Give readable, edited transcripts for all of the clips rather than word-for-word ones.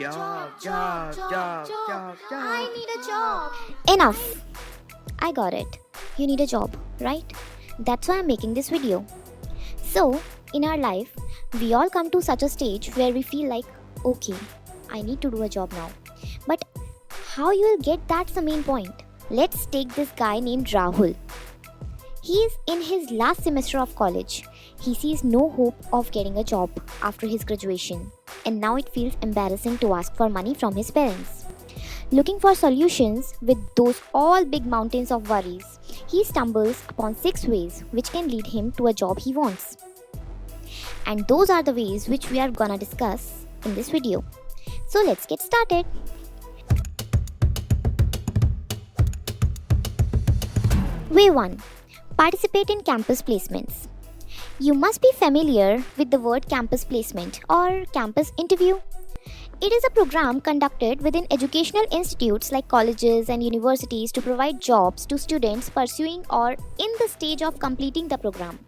I need a job. Enough. I got it. You need a job, right? That's why I'm making this video. So, in our life, we all come to such a stage where we feel like, okay, I need to do a job now. But how you will get, that's the main point. Let's take this guy named Rahul. He is in his last semester of college. He sees no hope of getting a job after his graduation, and now it feels embarrassing to ask for money from his parents. Looking for solutions with those all big mountains of worries, he stumbles upon 6 ways which can lead him to a job he wants. And those are the ways which we are gonna discuss in this video. So let's get started. Way 1. Participate in campus placements. You must be familiar with the word campus placement or campus interview. It is a program conducted within educational institutes like colleges and universities to provide jobs to students pursuing or in the stage of completing the program.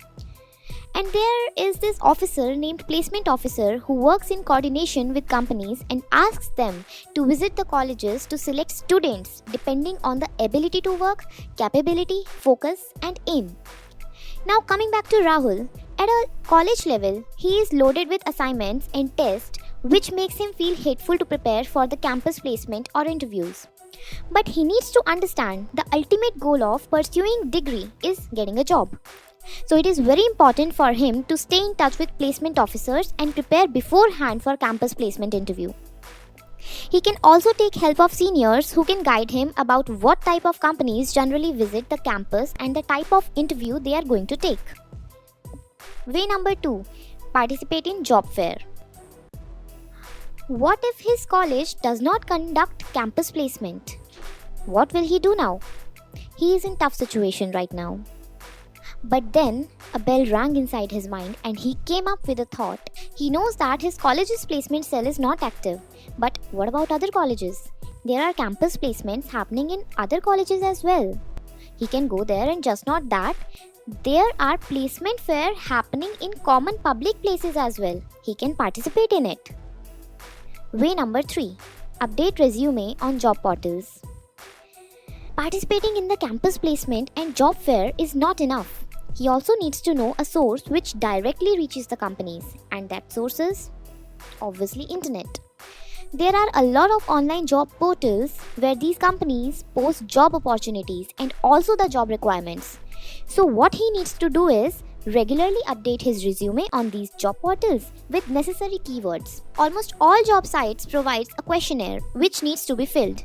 And there is this officer named placement officer who works in coordination with companies and asks them to visit the colleges to select students depending on the ability to work, capability, focus, and aim. Now coming back to Rahul, at a college level, he is loaded with assignments and tests which makes him feel hateful to prepare for the campus placement or interviews. But he needs to understand the ultimate goal of pursuing degree is getting a job. So it is very important for him to stay in touch with placement officers and prepare beforehand for campus placement interview. He can also take help of seniors who can guide him about what type of companies generally visit the campus and the type of interview they are going to take. Way number 2. Participate in job fair. What if his college does not conduct campus placement? What will he do now? He is in tough situation right now. But then a bell rang inside his mind and he came up with a thought. He knows that his college's placement cell is not active. But what about other colleges? There are campus placements happening in other colleges as well. He can go there, and just not that, there are placement fair happening in common public places as well. He can participate in it. Way number 3. Update resume on job portals. Participating in the campus placement and job fair is not enough. He also needs to know a source which directly reaches the companies, and that source is obviously internet. There are a lot of online job portals where these companies post job opportunities and also the job requirements. So what he needs to do is regularly update his resume on these job portals with necessary keywords. Almost all job sites provides a questionnaire which needs to be filled.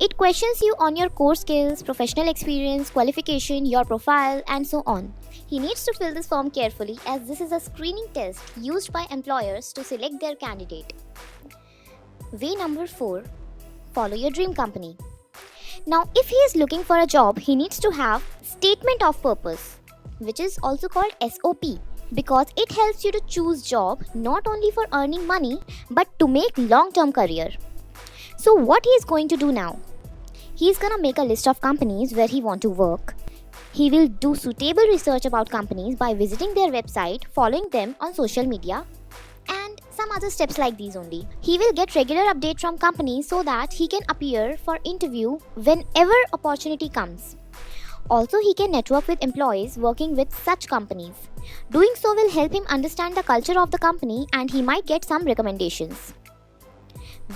It questions you on your core skills, professional experience, qualification, your profile, and so on. He needs to fill this form carefully as this is a screening test used by employers to select their candidate. Way number 4. Follow your dream company. Now, if he is looking for a job, he needs to have statement of purpose, which is also called SOP, because it helps you to choose job not only for earning money but to make long-term career. So what he is going to do now? He is gonna make a list of companies where he want to work. He will do suitable research about companies by visiting their website, following them on social media, and some other steps like these only. He will get regular update from companies so that he can appear for interview whenever opportunity comes. Also, he can network with employees working with such companies. Doing so will help him understand the culture of the company and he might get some recommendations.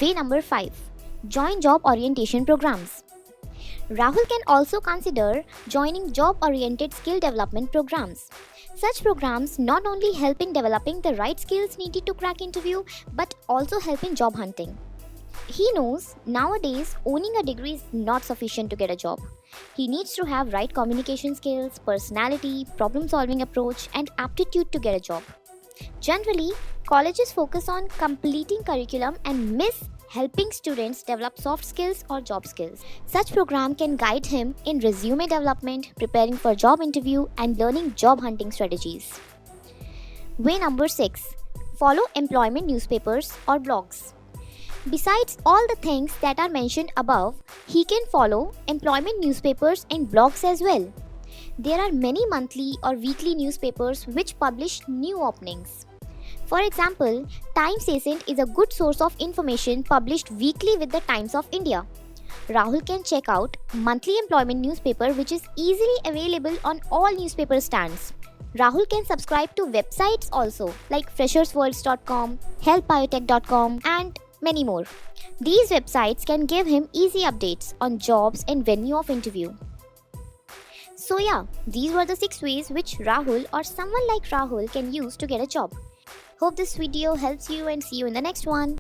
Way number 5. Join job orientation programs. Rahul can also consider joining job-oriented skill development programs. Such programs not only help in developing the right skills needed to crack interview, but also help in job hunting. He knows nowadays owning a degree is not sufficient to get a job. He needs to have right communication skills, personality, problem-solving approach, and aptitude to get a job. Generally, colleges focus on completing curriculum and miss helping students develop soft skills or job skills. Such program can guide him in resume development, preparing for job interview, and learning job hunting strategies. Way number 6. Follow employment newspapers or blogs. Besides all the things that are mentioned above, he can follow employment newspapers and blogs as well. There are many monthly or weekly newspapers which publish new openings. For example, Times Ascent is a good source of information published weekly with the Times of India. Rahul can check out monthly employment newspaper which is easily available on all newspaper stands. Rahul can subscribe to websites also like freshersworlds.com, helpbiotech.com and many more. These websites can give him easy updates on jobs and venue of interview. So yeah, these were the 6 ways which Rahul or someone like Rahul can use to get a job. Hope this video helps you and see you in the next one.